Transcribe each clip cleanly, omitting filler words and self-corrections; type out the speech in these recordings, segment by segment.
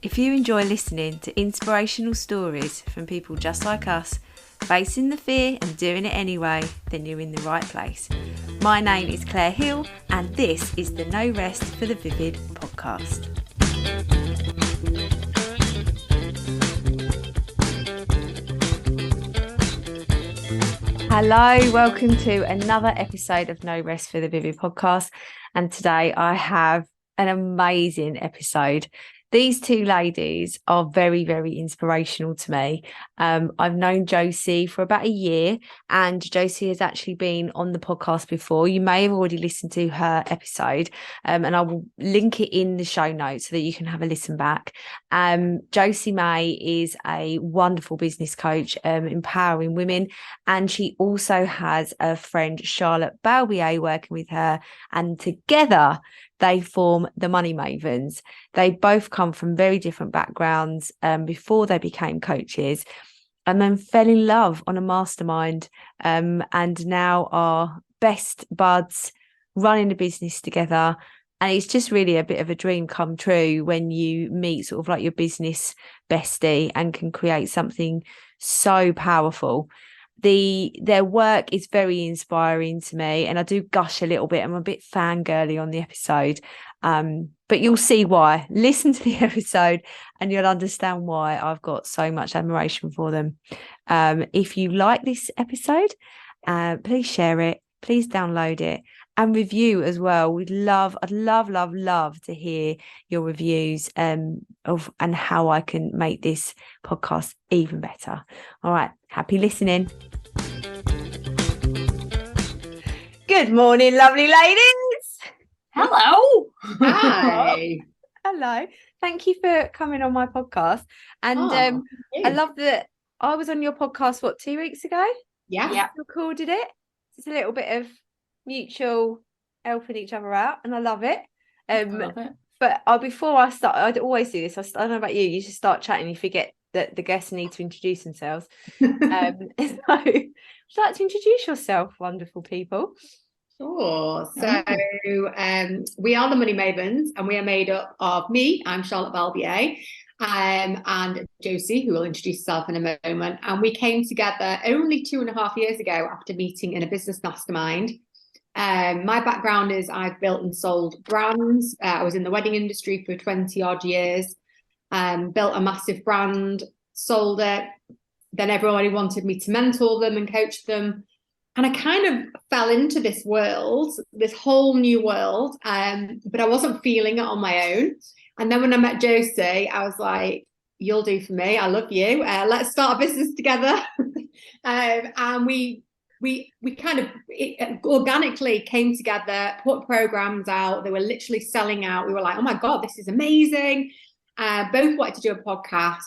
If you enjoy listening to inspirational stories from people just like us, facing the fear and doing it anyway, then you're in the right place. My name is Claire Hill, and this is the No Rest for the Vivid podcast. Hello, welcome to another episode of No Rest for the Vivid podcast. And today I have an amazing episode. These two ladies are very, very inspirational to me. I've known Josie for about a year, and Josie has actually been on the podcast before. You may have already listened to her episode, and I will link it in the show notes so that you can have a listen back. Josie May is a wonderful business coach, empowering women, and she also has a friend, Charlotte Balbier, working with her, and together they form the Money Mavens. They both come from very different backgrounds before they became coaches, and then fell in love on a mastermind, and now are best buds, running a business together. And it's just really a bit of a dream come true when you meet sort of like your business bestie and can create something so powerful. Their work is very inspiring to me, and I do gush a little bit. I'm a bit fangirly on the episode, but you'll see why. Listen to the episode and you'll understand why I've got so much admiration for them. If you like this episode, please share it, please download it and review as well. I'd love to hear your reviews of and how I can make this podcast even better. All right, happy listening. Good morning, lovely ladies. Hello. Hi. Hello. Thank you for coming on my podcast. And I love that I was on your podcast, 2 weeks ago? Yeah. Recorded it. It's a little bit of mutual helping each other out, and I love it. I love it. But before I start, I'd always do this. I don't know about you. You just start chatting, you forget that the guests need to introduce themselves. So, would you like to introduce yourself, wonderful people? Sure. So we are the Money Mavens, and we are made up of me. I'm Charlotte Balbier, and Josie, who will introduce herself in a moment. And we came together only 2.5 years ago after meeting in a business mastermind. My background is I've built and sold brands. I was in the wedding industry for 20 odd years. Built a massive brand, sold it. Then everybody wanted me to mentor them and coach them. And I kind of fell into this world, this whole new world, but I wasn't feeling it on my own. And then when I met Josie, I was like, you'll do for me. I love you. Let's start a business together. And we kind of organically came together, put programs out. They were literally selling out. We were like, oh my God, this is amazing. Both wanted to do a podcast.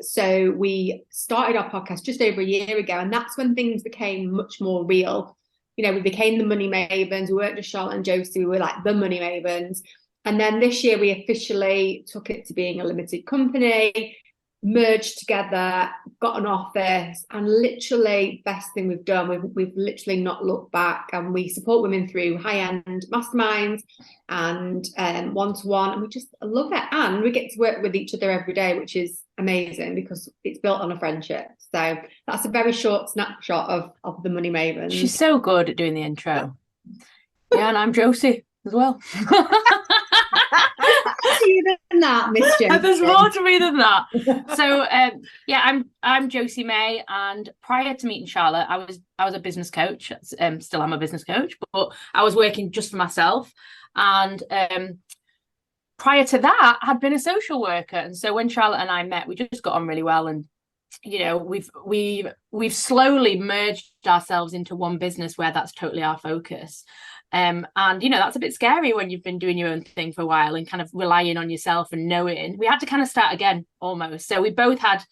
So we started our podcast just over a year ago. And that's when things became much more real. You know, we became the Money Mavens. We weren't just Charlotte and Josie. We were like the Money Mavens. And then this year we officially took it to being a limited company, merged together, got an office, and literally best thing we've done. We've literally not looked back, and we support women through high-end masterminds and one-to-one, and we just love it. And we get to work with each other every day, which is amazing because it's built on a friendship. So that's a very short snapshot of the Money Mavens. She's so good at doing the intro. Yeah, and I'm Josie as well. Than that, Miss Josie. There's more to me than that. So I'm Josie May, and prior to meeting Charlotte, I was a business coach. Still am a business coach, but I was working just for myself. And prior to that, I'd been a social worker. And so when Charlotte and I met, we just got on really well. And you know, we've slowly merged ourselves into one business where that's totally our focus. And you know, that's a bit scary when you've been doing your own thing for a while and kind of relying on yourself and knowing. We had to kind of start again almost. So we both had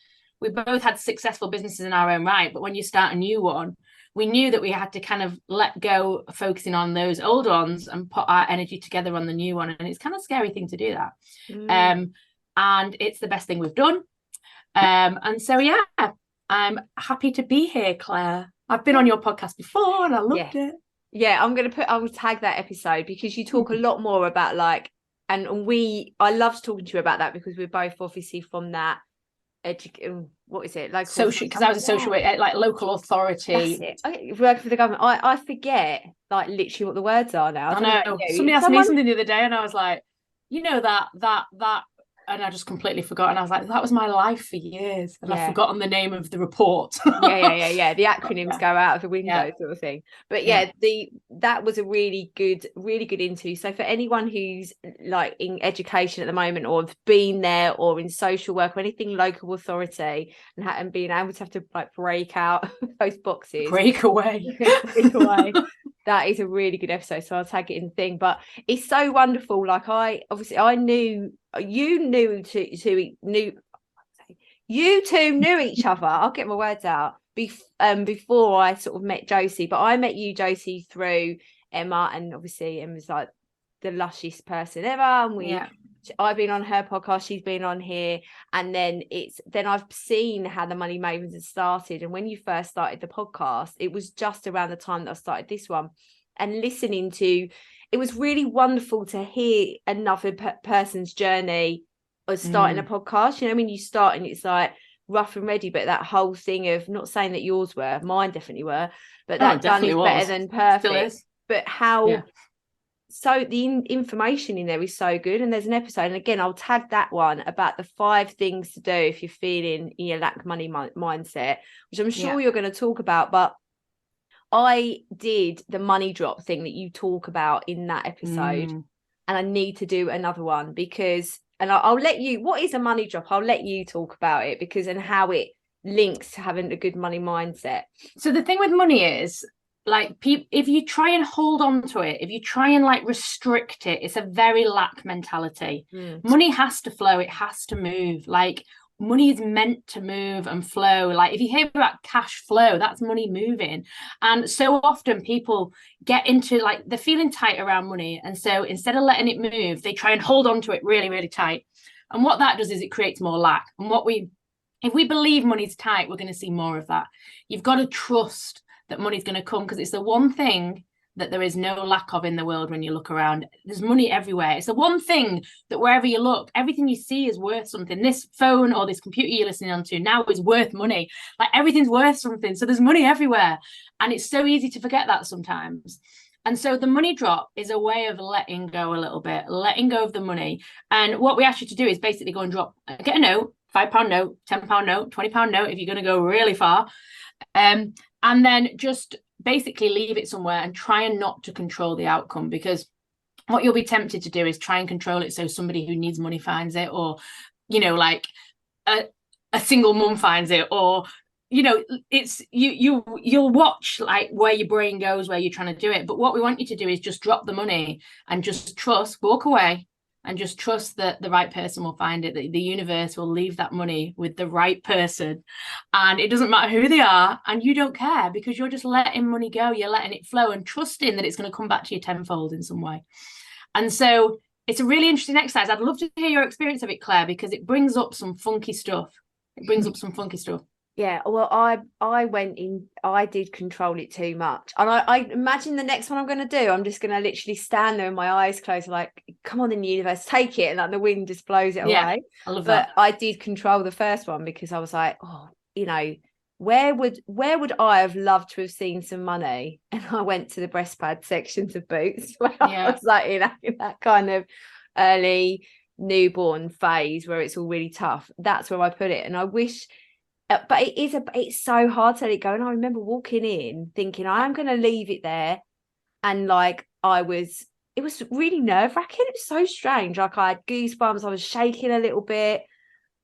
successful businesses in our own right, but when you start a new one, we knew that we had to kind of let go focusing on those old ones and put our energy together on the new one. And it's kind of a scary thing to do that. And it's the best thing we've done. And so yeah, I'm happy to be here, Claire. I've been on your podcast before and I loved it. Yeah, I will tag that episode because you talk a lot more about like and I loved talking to you about that because we're both obviously from that what is it, like social, because I was a social worker, like local authority. That's it. Working for the government. I forget like literally what the words are now. I know. Somebody asked me something the other day and I was like, you know, that and I just completely forgot, and I was like, that was my life for years, and I've forgotten the name of the report. yeah the acronyms go out of the window, sort of thing. But that was a really good interview. So for anyone who's like in education at the moment, or have been there, or in social work, or anything local authority, and being able to have to like break out those boxes, break away that is a really good episode, so I'll tag it in the thing. But it's so wonderful. Like I knew you two knew each other. I'll get my words out. Before I sort of met Josie, but I met you, Josie, through Emma, and obviously Emma's like the lushest person ever. And I've been on her podcast, she's been on here, and then I've seen how the Money Mavens had started. And when you first started the podcast, it was just around the time that I started this one, and listening to it was really wonderful to hear another person's journey of starting a podcast. You know, when you start and it's like rough and ready, but that whole thing of, not saying that yours were, mine definitely were, but that done is better than perfect. But how so the information in there is so good. And there's an episode, and again I'll tag that one, about the 5 things to do if you're feeling in your lack money mindset, which I'm sure you're going to talk about. But I did the money drop thing that you talk about in that episode, and I need to do another one because, and I'll let you, what is a money drop? I'll let you talk about it, because and how it links to having a good money mindset. So the thing with money is, like, if you try and hold on to it, if you try and like restrict it, it's a very lack mentality. Money has to flow, it has to move. Like, money is meant to move and flow. Like, if you hear about cash flow, that's money moving. And so often people get into, like, they're feeling tight around money, and so instead of letting it move, they try and hold on to it really, really tight. And what that does is it creates more lack. And if we believe money's tight, we're going to see more of that. You've got to trust that money's going to come, because it's the one thing that there is no lack of in the world. When you look around, there's money everywhere. It's the one thing that wherever you look, everything you see is worth something. This phone or this computer you're listening onto now is worth money. Like, everything's worth something. So there's money everywhere. And it's so easy to forget that sometimes. And so the money drop is a way of letting go a little bit, letting go of the money. And what we ask you to do is basically go and get a note, £5 note, £10 note, £20 note, if you're going to go really far. And then just basically leave it somewhere and try and not to control the outcome, because what you'll be tempted to do is try and control it so somebody who needs money finds it, or, you know, like a single mum finds it, or, you know, it's you'll watch like where your brain goes, where you're trying to do it. But what we want you to do is just drop the money and just trust, walk away, and just trust that the right person will find it, that the universe will leave that money with the right person. And it doesn't matter who they are, and you don't care, because you're just letting money go, you're letting it flow, and trusting that it's going to come back to you tenfold in some way. And so it's a really interesting exercise. I'd love to hear your experience of it, Claire, because it brings up some funky stuff. Yeah, well, I went in, I did control it too much. And I imagine the next one I'm going to do, I'm just going to literally stand there with my eyes closed, like, come on, in the universe, take it. And like the wind just blows it away. I love that. But I did control the first one, because I was like, oh, you know, where would I have loved to have seen some money? And I went to the breast pad sections of Boots, where I was like in that kind of early newborn phase where it's all really tough. That's where I put it. And I wish... but it's so hard to let it go. And I remember walking in thinking, I am going to leave it there. And like, it was really nerve-wracking. It was so strange. Like, I had goosebumps. I was shaking a little bit.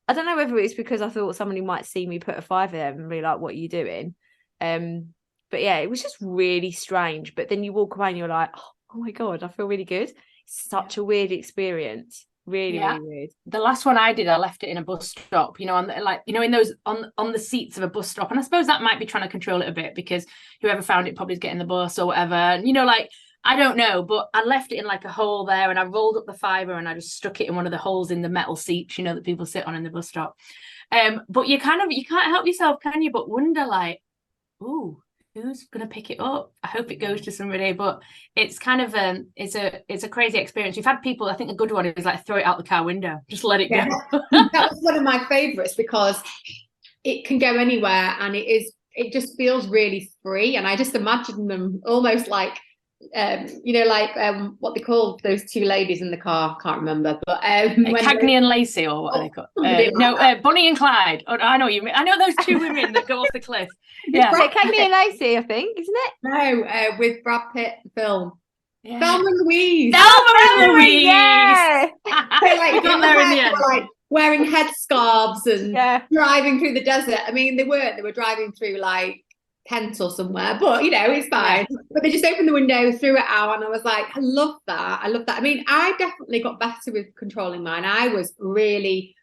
I don't know whether it's because I thought somebody might see me put a 5 there and be like, what are you doing? But yeah, it was just really strange. But then you walk away and you're like, oh my God, I feel really good. It's such a weird experience. Really weird. The last one I did, I left it in a bus stop, you know, on the, like, you know, in those on the seats of a bus stop. And I suppose that might be trying to control it a bit, because whoever found it probably is getting the bus or whatever. And, you know, like, I don't know, but I left it in like a hole there, and I rolled up the fibre and I just stuck it in one of the holes in the metal seats, you know, that people sit on in the bus stop. But you can't help yourself, can you, but wonder, like, ooh, who's going to pick it up? I hope it goes to somebody. But it's kind of it's a crazy experience. We've had people, I think a good one is like throw it out the car window, just let it go. That was one of my favorites because it can go anywhere, and it just feels really free. And I just imagine them almost like what they call those two ladies in the car, can't remember, but Cagney and Lacey, or what are they called? Bonnie and Clyde. Oh, I know what you mean. I know those two women that go off the cliff. Yeah, Cagney and Lacey, I think, isn't it? No, with Brad Pitt film. Yeah. Thelma and Louise. Thelma and Louise. Yeah. So, like, we got there in the end. Like wearing headscarves and driving through the desert. I mean, they were driving through like Kent or somewhere, but it's fine. But they just opened the window, threw it out, and I was like, I love that. I mean, I definitely got better with controlling mine. I was really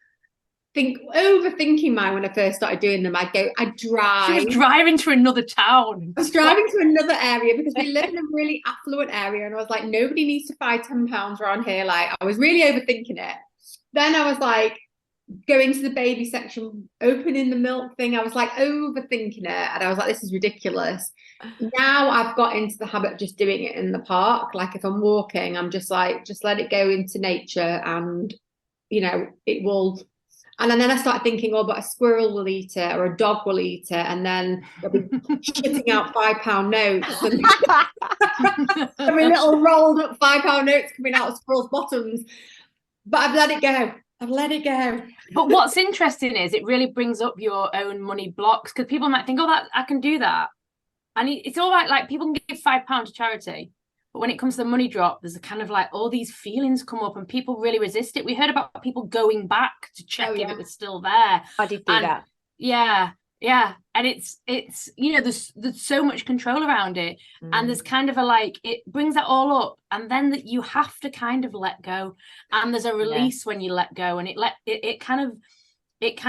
overthinking mine when I first started doing them. I'd drive. She was driving to another town. I was driving to another area because we live in a really affluent area, and I was like, nobody needs to buy £10 around here. Like, I was really overthinking it. Then I was like, going to the baby section, opening the milk thing, I was like overthinking it, and I was like, this is ridiculous. Now I've got into the habit of just doing it in the park. Like if I'm walking, I'm just like, just let it go into nature, and it will. And then I started thinking, oh, but a squirrel will eat it, or a dog will eat it, and then they'll be shitting out £5 notes, and every little rolled up £5 notes coming out of squirrels' bottoms. But I've let it go. But what's interesting is it really brings up your own money blocks, because people might think, oh, that I can do that. And it's all right, like people can give £5 to charity. But when it comes to the money drop, there's a kind of like all these feelings come up and people really resist it. We heard about people going back to check if it was still there. I did do that. Yeah. And it's there's so much control around it. And there's kind of it brings that all up, and then that you have to kind of let go. And there's a release when you let go, and it kind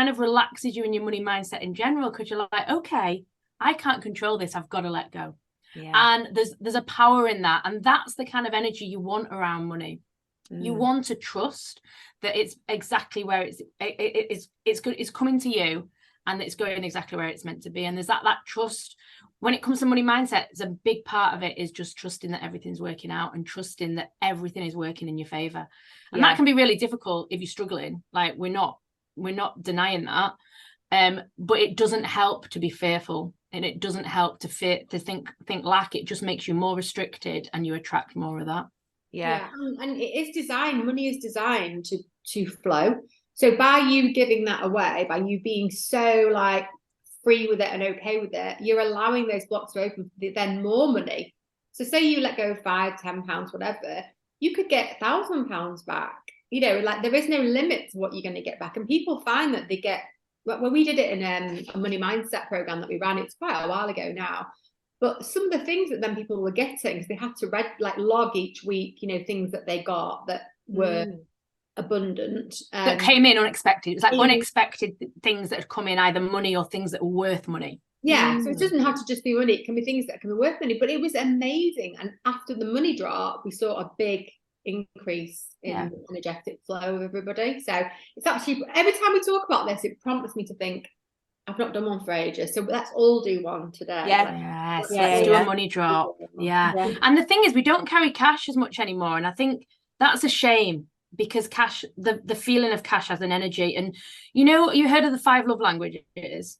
of relaxes you in your money mindset in general, because you're like, okay, I can't control this, I've got to let go. And there's a power in that, and that's the kind of energy you want around money. You want to trust that it's exactly where it's coming to you, and it's going exactly where it's meant to be. And there's that trust. When it comes to money mindset, it's a big part of it is just trusting that everything's working out, and trusting that everything is working in your favor. And that can be really difficult if you're struggling. Like we're not denying that. But it doesn't help to be fearful, and it doesn't help to think lack. It just makes you more restricted, and you attract more of that. And it is designed, money is designed to flow. So by you giving that away, by you being so like free with it and okay with it, you're allowing those blocks to open for then more money. So say you let go of £5, £10, whatever, you could get £1,000 back. Like there is no limit to what you're going to get back. And people find that they get, when we did it in a money mindset program that we ran, it's quite a while ago now, but some of the things that then people were getting, because they had to log each week, things that they got that were abundant, that came in unexpected. It was like unexpected things that had come in, either money or things that were worth money. So it doesn't have to just be money, it can be things that can be worth money. But it was amazing, and after the money drop, we saw a big increase in energetic flow of everybody. So it's actually, every time we talk about this, it prompts me to think, I've not done one for ages, so let's all do one today. Let's do a money drop. And the thing is, we don't carry cash as much anymore, and I think that's a shame, because cash, the feeling of cash has an energy. And you heard of the 5 love languages?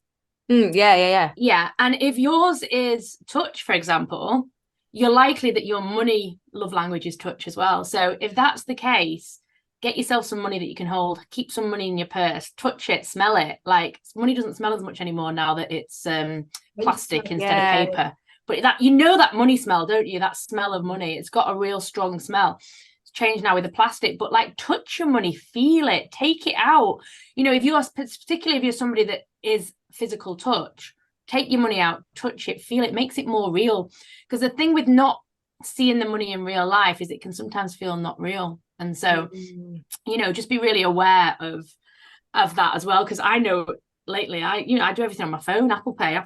Yeah. And if yours is touch, for example, you're likely that your money love language is touch as well. So if that's the case, get yourself some money that you can hold, keep some money in your purse, touch it, smell it. Like money doesn't smell as much anymore now that it's plastic instead of paper. But that money smell, don't you? That smell of money, it's got a real strong smell. It's changed now with the plastic, but like touch your money, feel it, take it out. Particularly if you're somebody that is physical touch, take your money out, touch it, feel it, makes it more real. Because the thing with not seeing the money in real life is it can sometimes feel not real. And so, just be really aware of that as well. Because I know lately, I do everything on my phone, Apple Pay.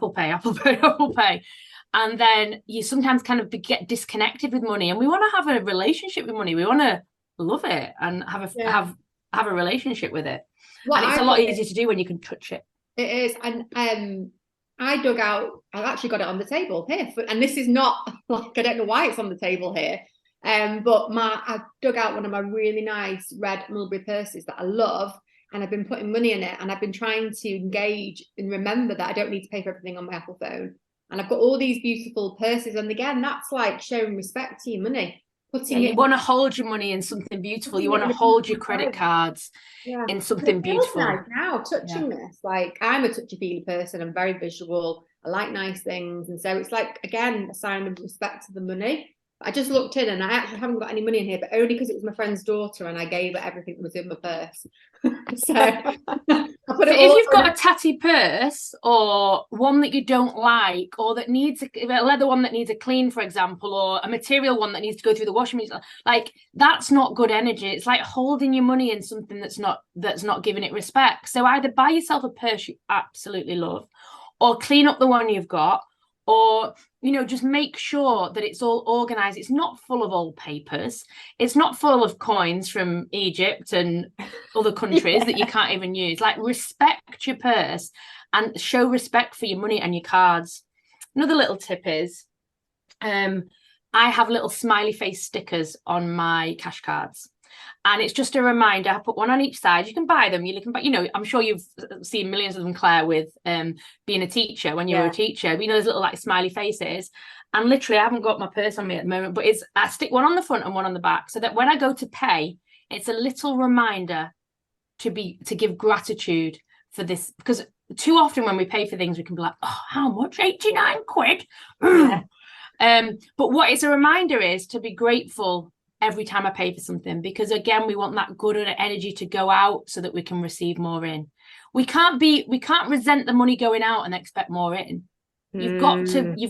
And then you sometimes kind of get disconnected with money. And we want to have a relationship with money. We want to love it and have a relationship with it. And it's a lot easier to do when you can touch it. It is. And I actually got it on the table here, and this is not like, I don't know why it's on the table here. But I dug out one of my really nice red mulberry purses that I love, and I've been putting money in it, and I've been trying to engage and remember that I don't need to pay for everything on my Apple phone. And I've got all these beautiful purses, and again, that's like showing respect to your money. You want to hold your money in something beautiful. You want to hold your credit cards in something beautiful. Nice now, touching this, like, I'm a touchy-feely person. I'm very visual. I like nice things, and so it's like, again, a sign of respect to the money. I just looked in, and I actually haven't got any money in here, but only because it was my friend's daughter, and I gave her everything that was in my purse. So if you've got a tatty purse, or one that you don't like, or that needs a leather one that needs a clean, for example, or a material one that needs to go through the washing machine, like, that's not good energy. It's like holding your money in something that's not giving it respect. So either buy yourself a purse you absolutely love, or clean up the one you've got, or, you know, just make sure that it's all organized. It's not full of old papers. It's not full of coins from Egypt and other countries that you can't even use. Like, respect your purse and show respect for your money and your cards. Another little tip is, I have little smiley face stickers on my cash cards. And it's just a reminder. I put one on each side. You can buy them. You can buy, you know, I'm sure you've seen millions of them, Claire, with being a teacher when you were a teacher. You know, those little like smiley faces. And literally, I haven't got my purse on me at the moment, but I stick one on the front and one on the back, so that when I go to pay, it's a little reminder to give gratitude for this. Because too often when we pay for things, we can be like, oh, how much? 89 quid. But what it's a reminder is to be grateful every time I pay for something, because again, we want that good energy to go out so that we can receive more in. We can't resent the money going out and expect more in. You've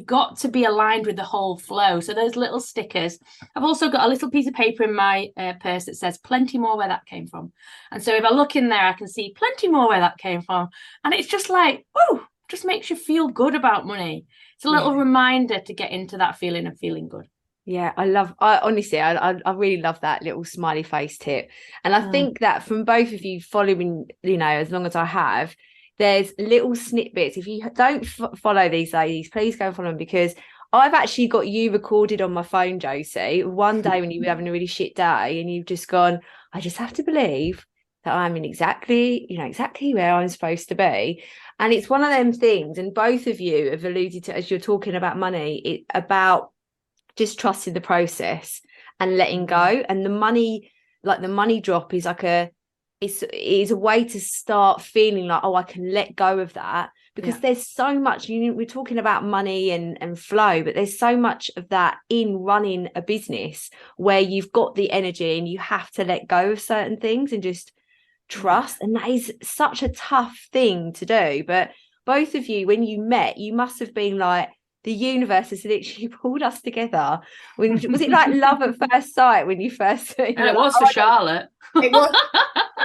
got to be aligned with the whole flow. So those little stickers. I've also got a little piece of paper in my purse that says plenty more where that came from. And so if I look in there, I can see plenty more where that came from. And it's just like, woo, just makes you feel good about money. It's a little reminder to get into that feeling of feeling good. Yeah, I honestly really love that little smiley face tip. And I think that from both of you following, you know, as long as I have, there's little snippets. If you don't follow these ladies, please go and follow them, because I've actually got you recorded on my phone, Josie, one day when you were having a really shit day, and you've just gone, I just have to believe that I'm in exactly where I'm supposed to be. And it's one of them things, and both of you have alluded to, as you're talking about money, about just trusting the process and letting go. And the money drop is like it is a way to start feeling like, oh, I can let go of that, because there's so much, we're talking about money and flow, but there's so much of that in running a business where you've got the energy and you have to let go of certain things and just trust. And that is such a tough thing to do. But both of you, when you met, you must have been like, the universe has literally pulled us together. Was it like love at first sight when you first? It was for Charlotte. It was.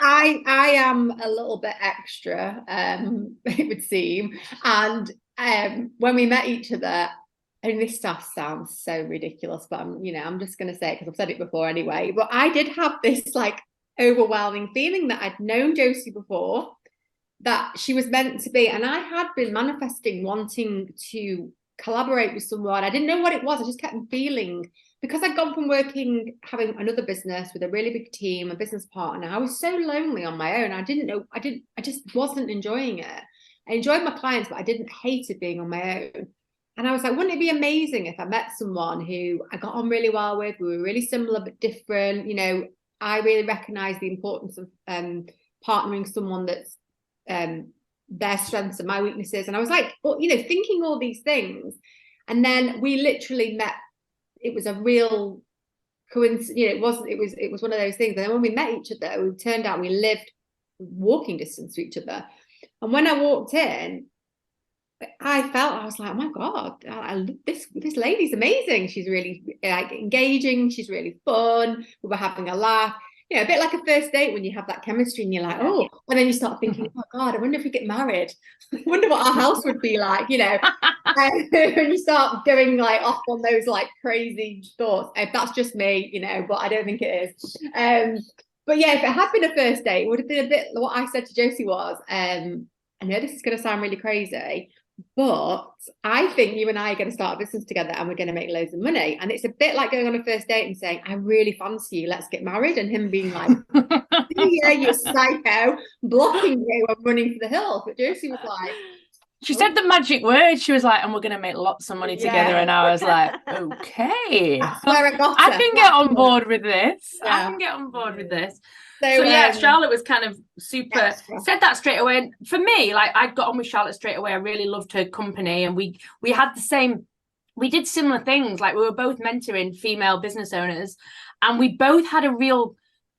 I am a little bit extra, it would seem. And when we met each other, and this stuff sounds so ridiculous, but I'm just going to say it because I've said it before anyway. But I did have this like overwhelming feeling that I'd known Josie before, that she was meant to be, and I had been manifesting wanting to collaborate with someone. I didn't know what it was. I just kept feeling, because I'd gone from having another business with a really big team, a business partner. I was so lonely on my own. I just wasn't enjoying it. I enjoyed my clients, but I didn't hate it being on my own. And I was like, wouldn't it be amazing if I met someone who I got on really well with? We were really similar but different. You know, I really recognize the importance of partnering someone that's their strengths and my weaknesses. And I was like, well, thinking all these things. And then we literally met. It was a real coincidence. It was one of those things. And then when we met each other, it turned out we lived walking distance to each other. And when I walked in, I was like, oh my God, this lady's amazing. She's really like engaging. She's really fun. We were having a laugh. A bit like a first date when you have that chemistry and you're like, oh, and then you start thinking, oh God, I wonder if we get married. I wonder what our house would be like, and you start going like off on those like crazy thoughts. If that's just me, but I don't think it is. But yeah, if it had been a first date, it would have been a bit, what I said to Josie was, I know this is going to sound really crazy, But I think you and I are going to start a business together and we're going to make loads of money. And it's a bit like going on a first date and saying, I really fancy you, let's get married. And him being like, yeah, you're psycho, blocking you and running for the hills. But Josie was like, she said the magic word. She was like, and we're going to make lots of money together. And I was like, okay. That's where I got her. I can get on board with this. Yeah. I can get on board with this. So yeah, Charlotte was kind of super, extra. said that straight away. And for me, like, I got on with Charlotte straight away. I really loved her company. And we had the same, we did similar things. Like, we were both mentoring female business owners, and we both had a real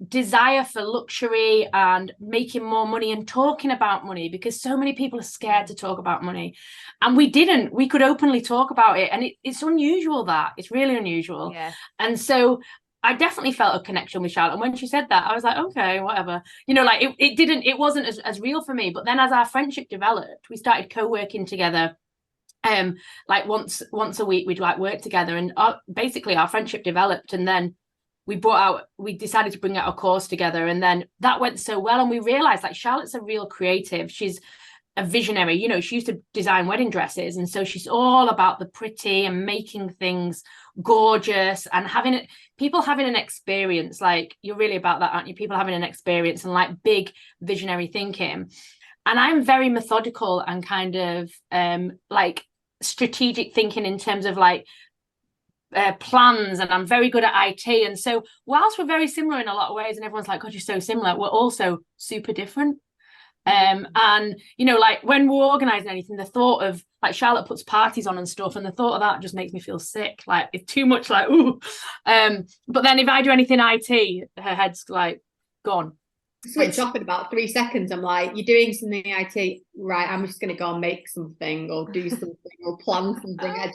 desire for luxury and making more money and talking about money, because so many people are scared to talk about money, and we could openly talk about it, and it's unusual. That it's really unusual. And so I definitely felt a connection with Charlotte, and when she said that, I was like, okay, whatever, like, it wasn't as real for me. But then as our friendship developed, we started co-working together. Like once a week we'd like work together, and basically our friendship developed, and then we decided to bring out a course together, and then that went so well, and we realized, like, Charlotte's a real creative. She's a visionary. She used to design wedding dresses, and so she's all about the pretty and making things gorgeous and people having an experience. Like, you're really about that, aren't you? People having an experience and like big visionary thinking. And I'm very methodical and kind of like strategic thinking in terms of like plans, and I'm very good at IT. And so whilst we're very similar in a lot of ways, and everyone's like, God, you're so similar, we're also super different. And like, when we're organizing anything, the thought of, like, Charlotte puts parties on and stuff, and the thought of that just makes me feel sick. Like, it's too much, like, ooh. But then if I do anything IT, her head's like gone. Switch off in about 3 seconds. I'm like, you're doing something IT, right? I'm just going to go and make something or do something or plan something.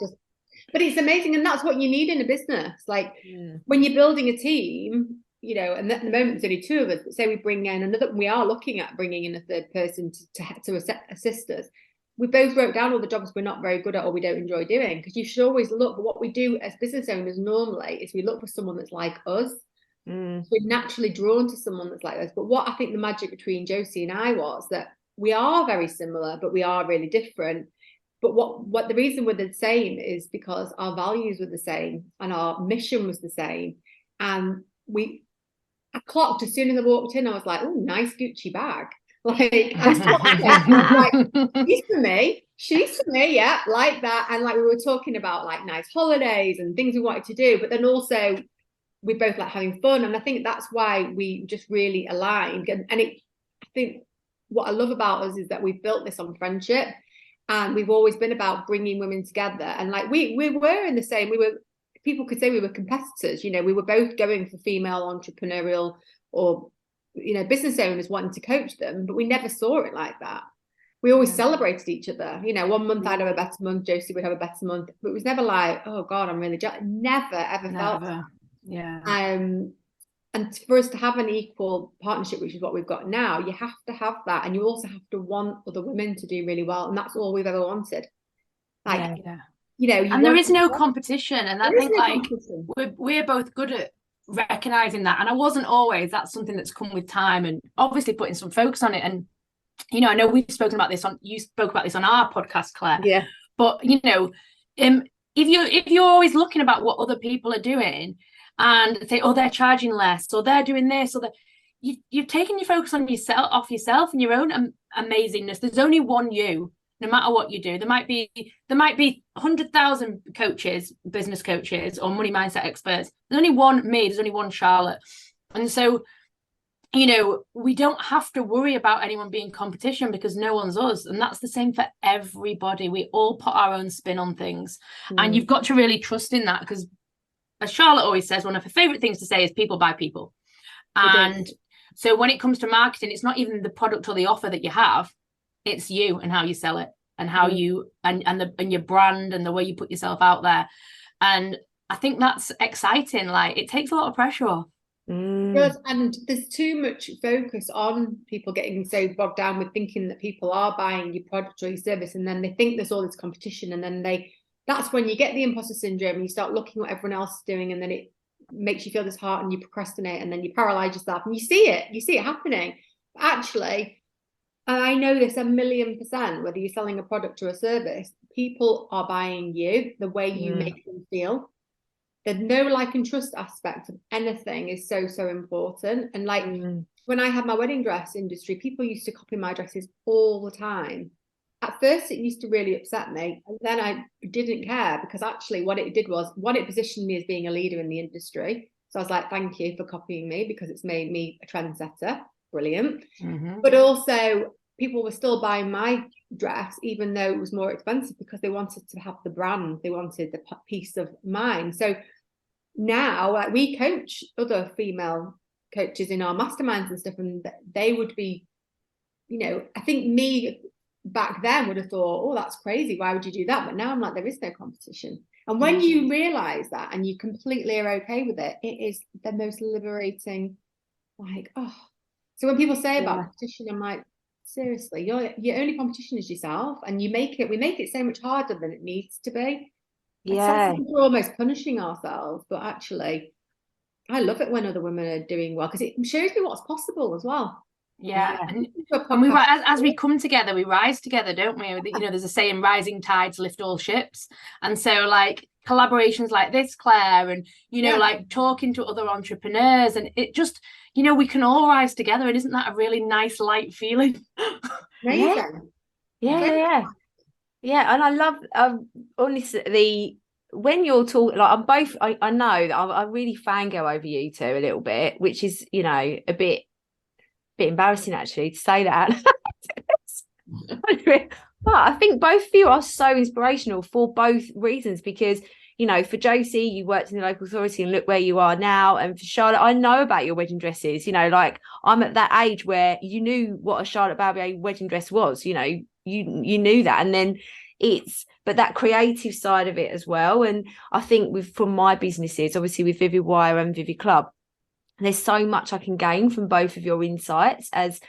But it's amazing, and that's what you need in a business. Like, when you're building a team, and at the moment there's only 2 of us, but say we bring in another, we are looking at bringing in a 3rd person to assist us. We both wrote down all the jobs we're not very good at or we don't enjoy doing, because you should always look. But what we do as business owners normally is we look for someone that's like us. So we're naturally drawn to someone that's like us. But what I think the magic between Josie and I was that we are very similar, but we are really different. But what the reason we're the same is because our values were the same and our mission was the same. And I clocked, as soon as I walked in, I was like, oh, nice Gucci bag. Like, she's for me, yeah, like that. And like, we were talking about like nice holidays and things we wanted to do, but then also we both like having fun. And I think that's why we just really aligned. And I think what I love about us is that we've built this on friendship. And we've always been about bringing women together. And like, we were in the same, people could say we were competitors. We were both going for female entrepreneurial or, business owners wanting to coach them, but we never saw it like that. We always celebrated each other. 1 month I'd have a better month, Josie would have a better month, but it was never like, oh God, I'm really jealous. Never, ever felt that. Yeah. And for us to have an equal partnership, which is what we've got now, you have to have that. And you also have to want other women to do really well. And that's all we've ever wanted. Like, and there is no competition. And I think like we're both good at recognizing that. And I wasn't always. That's something that's come with time and obviously putting some focus on it. And, I know you spoke about this on our podcast, Claire. Yeah. But, if you're always looking about what other people are doing, and say, oh, they're charging less, or they're doing this, or you've taken your focus on yourself and your own amazingness. There's only one you, no matter what you do. There might be 100,000 coaches, business coaches, or money mindset experts. There's only one me. There's only one Charlotte. And so, we don't have to worry about anyone being competition, because no one's us. And that's the same for everybody. We all put our own spin on things. And you've got to really trust in that, because as Charlotte always says, one of her favorite things to say is people buy people. And so when it comes to marketing, it's not even the product or the offer that you have, it's you and how you sell it, and how you and your brand and the way you put yourself out there. And I think that's exciting. Like, it takes a lot of pressure off. And there's too much focus on people getting so bogged down with thinking that people are buying your product or your service, and then they think there's all this competition, and then that's when you get the imposter syndrome and you start looking what everyone else is doing, and then it makes you feel disheartened and you procrastinate, and then you paralyze yourself, and you see it happening. But actually, and I know this 1,000,000%, whether you're selling a product or a service, people are buying you the way you make them feel. The know, like, and trust aspect of anything is so, so important. And like when I had my wedding dress industry, people used to copy my dresses all the time. At first, it used to really upset me. And then I didn't care, because actually what it did was, one, it positioned me as being a leader in the industry. So I was like, thank you for copying me, because it's made me a trendsetter. Brilliant. But also, people were still buying my dress, even though it was more expensive, because they wanted to have the brand. They wanted the peace of mind. So now, like, we coach other female coaches in our masterminds and stuff, and they would be, you know, I think me back then would have thought, oh, that's crazy, why would you do that? But now I'm like, there is no competition. And when you realize that and you completely are okay with it, it is the most liberating, like, oh. So when people say about competition, I'm like, seriously, your only competition is yourself, and we make it so much harder than it needs to be. Yeah. We're almost punishing ourselves, but actually, I love it when other women are doing well, because it shows me what's possible as well. Yeah. And we, as we come together, we rise together, don't we? You know, there's a saying, rising tides lift all ships. And so, like, collaborations like this, Claire, and, you know, like talking to other entrepreneurs, and it just, you know, we can all rise together. And isn't that a really nice, light feeling? Amazing. Yeah. And I love, honestly, when you're talking, like, I know that I really fangirl over you two a little bit, which is, you know, a bit embarrassing actually to say that. But I think both of you are so inspirational for both reasons, because, you know, for Josie, you worked in the local authority and look where you are now. And for Charlotte, I know about your wedding dresses. You know, like, I'm at that age where you knew what a Charlotte Balbier wedding dress was, you know, you knew that. And then but that creative side of it as well. And I think from my businesses, obviously with Vivid Wire and Vivid Club, there's so much I can gain from both of your insights as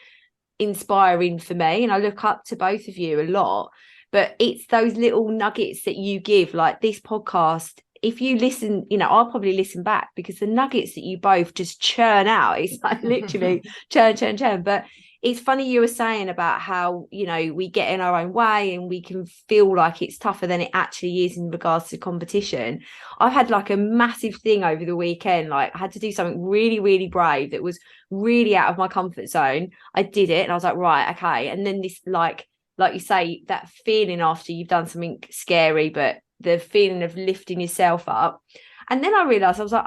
inspiring for me. And I look up to both of you a lot, but it's those little nuggets that you give, like this podcast. If you listen, you know, I'll probably listen back, because the nuggets that you both just churn out, it's like literally churn. But it's funny you were saying about how, you know, we get in our own way and we can feel like it's tougher than it actually is in regards to competition. I've had like a massive thing over the weekend. Like, I had to do something really, really brave that was really out of my comfort zone. I did it and I was like, right, okay. And then this, like you say, that feeling after you've done something scary, but the feeling of lifting yourself up. And then I realized, I was like,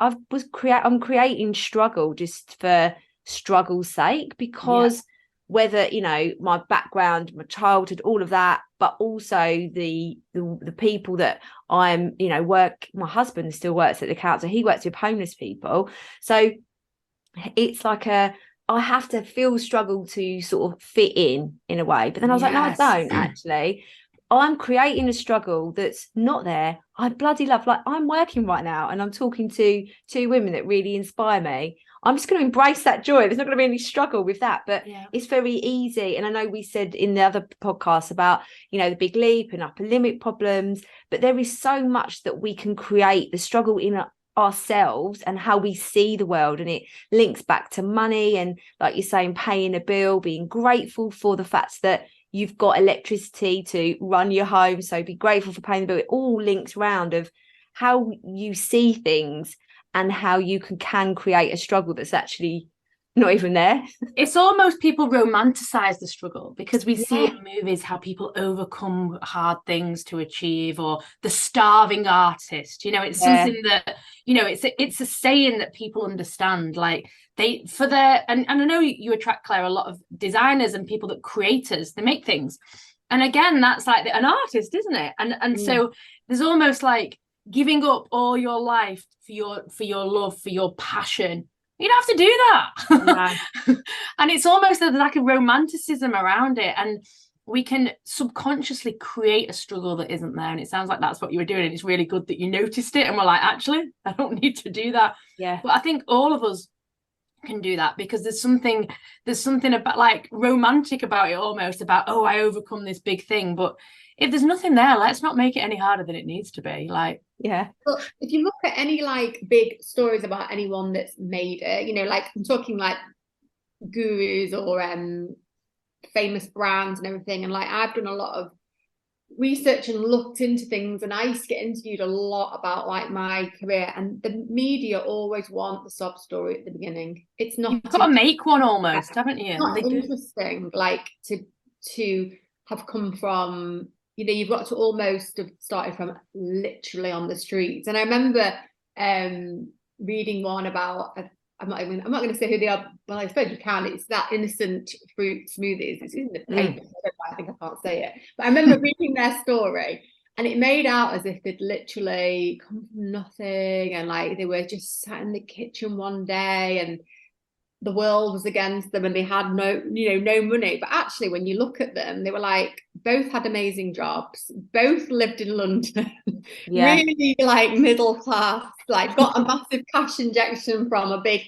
I'm creating struggle just for struggle's sake, because whether, you know, my background, my childhood, all of that, but also the people that I'm, you know, my husband still works at the council, he works with homeless people. So it's like I have to feel struggle to sort of fit in a way. But then I was like, no, I don't actually. I'm creating a struggle that's not there. I bloody love, like, I'm working right now and I'm talking to two women that really inspire me. I'm just going to embrace that joy. There's not going to be any struggle with that, but it's very easy. And I know we said in the other podcast about, you know, the big leap and upper limit problems, but there is so much that we can create the struggle in ourselves and how we see the world. And it links back to money and, like you're saying, paying a bill, being grateful for the fact that you've got electricity to run your home. So be grateful for paying the bill. It all links round of how you see things and how you can create a struggle that's actually not even there. It's almost people romanticize the struggle, because we see in movies how people overcome hard things to achieve, or the starving artist. You know, it's something that, you know, it's a saying that people understand. Like, and I know you attract, Claire, a lot of designers and people that creators, they make things. And again, that's like an artist, isn't it? And so there's almost like giving up all your life for your love, for your passion. You don't have to do that. No. And it's almost like a romanticism around it. And we can subconsciously create a struggle that isn't there. And it sounds like that's what you were doing. And it's really good that you noticed it. And we're like, actually, I don't need to do that. Yeah. But I think all of us can do that, because there's something about, like, romantic about it, almost about, oh, I overcome this big thing. But if there's nothing there, let's not make it any harder than it needs to be. Like, But if you look at any, like, big stories about anyone that's made it, you know, like, I'm talking like gurus or famous brands and everything. And like, I've done a lot of research and looked into things, and I used to get interviewed a lot about like my career, and the media always want the sob story at the beginning. It's not, you've got to make one almost, haven't you? It's not interesting, like to have come from, you know, you've got to almost have started from literally on the streets. And I remember reading one about I'm not going to say who they are, but I suppose you can. It's that innocent fruit smoothies. It's in the paper. I think I can't say it. But I remember reading their story, and it made out as if they'd literally come from nothing, and like they were just sat in the kitchen one day, and the world was against them, and they had no money. But actually, when you look at them, they were like, both had amazing jobs, both lived in London, really like middle class, like got a massive cash injection from a big,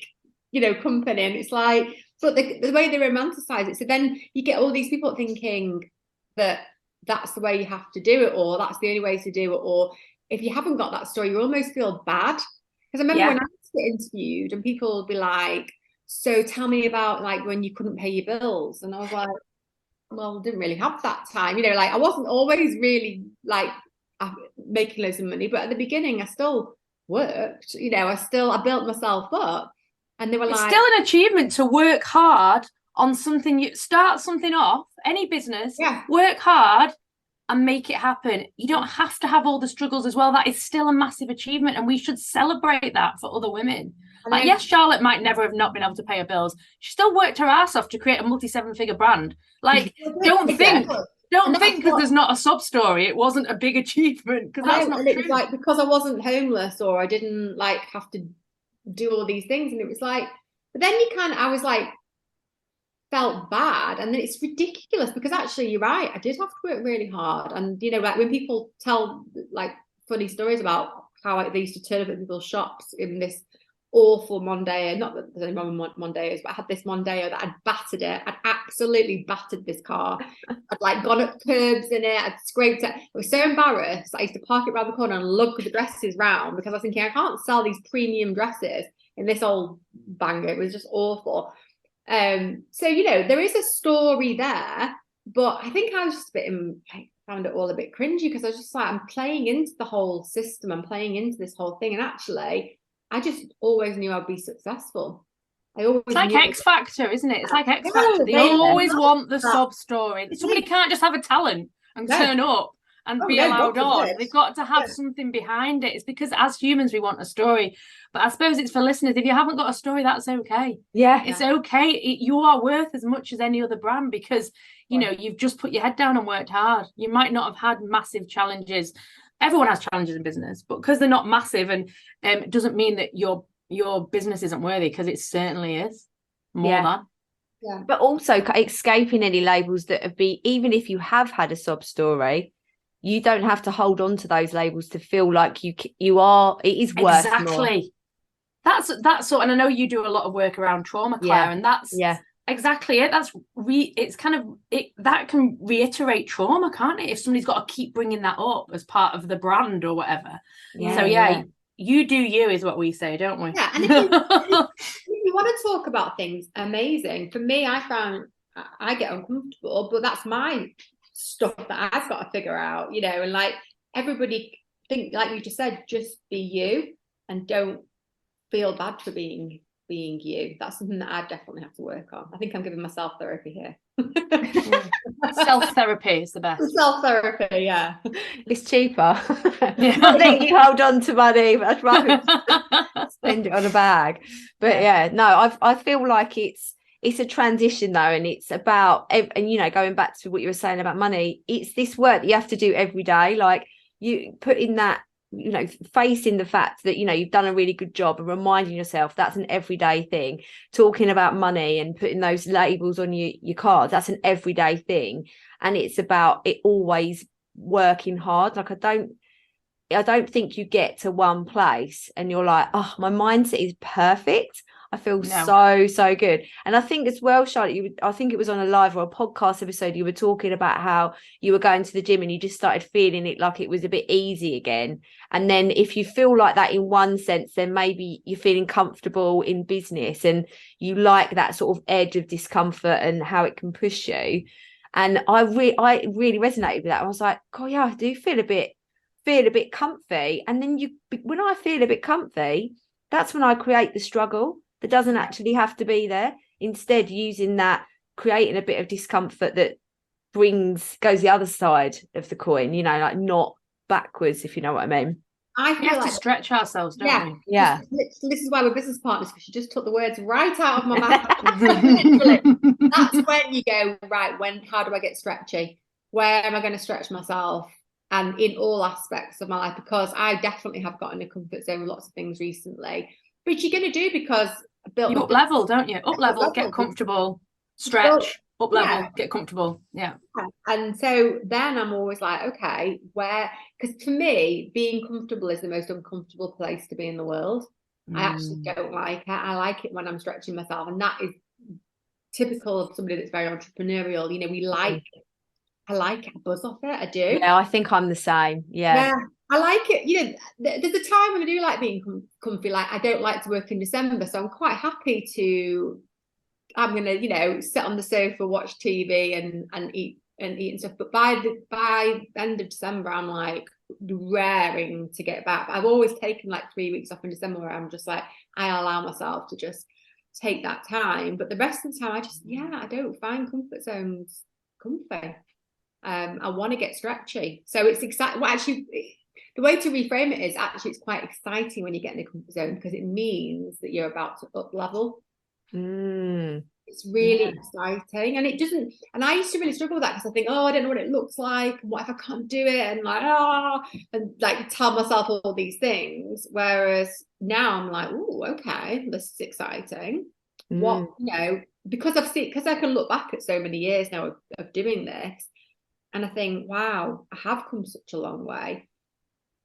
company. And it's like, but the way they romanticize it. So then you get all these people thinking that that's the way you have to do it, or that's the only way to do it. Or if you haven't got that story, you almost feel bad. Because I remember when I was interviewed and people would be like, so tell me about like when you couldn't pay your bills. And I was like, well, I didn't really have that time. Like I wasn't always really like making loads of money, but at the beginning I still worked, I built myself up. And they were it's like, still an achievement to work hard on something. You start something off, any business, work hard and make it happen. You don't have to have all the struggles as well. That is still a massive achievement, and we should celebrate that for other women. Like, yes, Charlotte might never have not been able to pay her bills. She still worked her ass off to create a multi-7-figure brand. Like, don't think because there's not a sob story, it wasn't a big achievement, because that's not true. It was like, because I wasn't homeless, or I didn't like have to do all these things, and it was like, but then I was like, felt bad. And then it's ridiculous, because actually you're right, I did have to work really hard. And like when people tell like funny stories about how they used to turn up at people's shops in this awful Mondeo, not that there's anything wrong with Mondeos, but I had this Mondeo that I'd battered it. I'd absolutely battered this car. I'd like gone up curbs in it. I'd scraped it. I was so embarrassed. I used to park it around the corner and look at the dresses round, because I was thinking, I can't sell these premium dresses in this old banger. It was just awful. So there is a story there, but I think I was just found it all a bit cringy, because I was just like, I'm playing into the whole system. I'm playing into this whole thing, and actually I just always knew I'd be successful. It's like X Factor, isn't it? It's like X Factor. They always want the sob story. Somebody can't just have a talent and turn up and be allowed on. They've got to have something behind it. It's because as humans, we want a story. But I suppose it's for listeners. If you haven't got a story, that's okay. It's okay. You are worth as much as any other brand, because, you've just put your head down and worked hard. You might not have had massive challenges. Everyone has challenges in business, but because they're not massive, and it doesn't mean that your business isn't worthy, because it certainly is more than. Yeah. But also escaping any labels that have been, even if you have had a sob story, you don't have to hold on to those labels to feel like you are. It is worth more. That's so. And I know you do a lot of work around trauma, Claire, and that's exactly it. It's kind of it that can reiterate trauma, can't it? If somebody's got to keep bringing that up as part of the brand or whatever. You do you is what we say, don't we? Yeah. And if you want to talk about things, amazing. For me, I found I get uncomfortable, but that's my stuff that I've got to figure out, and like everybody think, like you just said, just be you and don't feel bad for being you. That's something that I definitely have to work on. I think I'm giving myself therapy here. Self-therapy is the best. Self-therapy, yeah. It's cheaper. Not that you hold on to money, but I'd rather spend it on a bag. But I feel like it's a transition though, and it's about, and going back to what you were saying about money, it's this work that you have to do every day. Like you put in that, facing the fact that you've done a really good job, and reminding yourself that's an everyday thing. Talking about money and putting those labels on your cards, that's an everyday thing. And it's about it always working hard. Like I don't think you get to one place and you're like, oh, my mindset is perfect, I feel No. so good. And I think as well, Charlotte, I think it was on a live or a podcast episode, you were talking about how you were going to the gym and you just started feeling it like it was a bit easy again. And then if you feel like that in one sense, then maybe you're feeling comfortable in business and you like that sort of edge of discomfort and how it can push you. And I really resonated with that. I was like, oh yeah, I do feel a bit comfy. And then when I feel a bit comfy, that's when I create the struggle that doesn't actually have to be there. Instead, using that, creating a bit of discomfort that goes the other side of the coin, like not backwards, if you know what I mean. I feel we have to stretch ourselves, don't we? Yeah. This is why we're business partners, because you just took the words right out of my mouth. Literally, that's when you go, right, how do I get stretchy? Where am I going to stretch myself? And in all aspects of my life, because I definitely have gotten a comfort zone with lots of things recently, which you're going to do because you up level, don't you? Up level, get comfortable, stretch, up level, get comfortable. Yeah. And so then I'm always like, okay, because for me, being comfortable is the most uncomfortable place to be in the world. I actually don't like it. I like it when I'm stretching myself. And that is typical of somebody that's very entrepreneurial. I like it, I buzz off it. I do. Yeah, I think I'm the same. Yeah. I like it. There's a time when I do like being comfy. Like, I don't like to work in December, so I'm quite happy I'm gonna, sit on the sofa, watch TV and eat and stuff. But by the end of December, I'm like raring to get back. I've always taken like 3 weeks off in December where I'm just like, I allow myself to just take that time. But the rest of the time, I don't find comfort zones comfy. I want to get stretchy. So it's exciting. Well, actually, the way to reframe it is actually it's quite exciting when you get in a comfort zone, because it means that you're about to up level. It's really exciting, and it doesn't. And I used to really struggle with that, because I think, I don't know what it looks like. What if I can't do it? And and like tell myself all these things. Whereas now I'm like, oh, okay, this is exciting. What, because I can look back at so many years now of doing this. And I think, wow, I have come such a long way.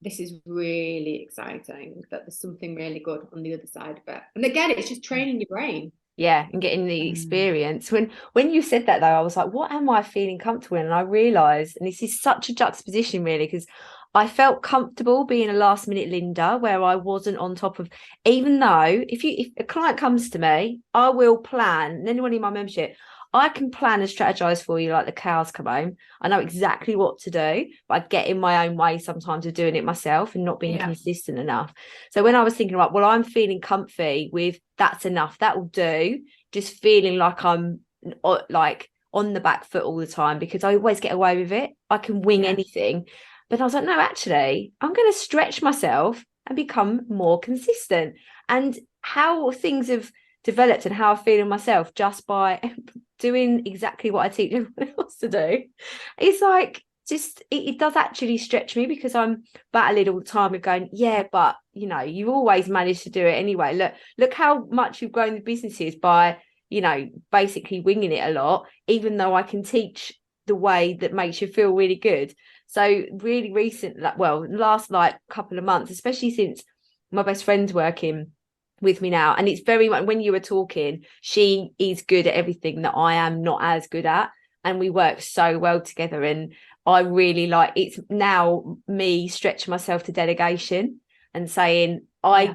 This is really exciting, that there's something really good on the other side of it. And again, it's just training your brain. Yeah, and getting the experience. When you said that, though, I was like, what am I feeling comfortable in? And I realised, and this is such a juxtaposition, really, because I felt comfortable being a last minute Linda, where I wasn't on top of, even though if a client comes to me, I will plan, and anyone in my membership, I can plan and strategize for you like the cows come home. I know exactly what to do, but I get in my own way sometimes of doing it myself and not being consistent enough. So when I was thinking about, well, I'm feeling comfy with that's enough, that will do, just feeling like I'm like on the back foot all the time, because I always get away with it. I can wing anything. But I was like, no, actually, I'm going to stretch myself and become more consistent. And how things have developed and how I feel in myself just by doing exactly what I teach everyone else to do, it's like, just it does actually stretch me, because I'm battling all the time with going, but you always manage to do it anyway. Look how much you've grown the businesses by basically winging it a lot, even though I can teach the way that makes you feel really good. So really recent, last couple of months, especially since my best friend's working with me now, and it's very much, when you were talking, she is good at everything that I am not as good at, and we work so well together. And I really it's now me stretching myself to delegation and saying, I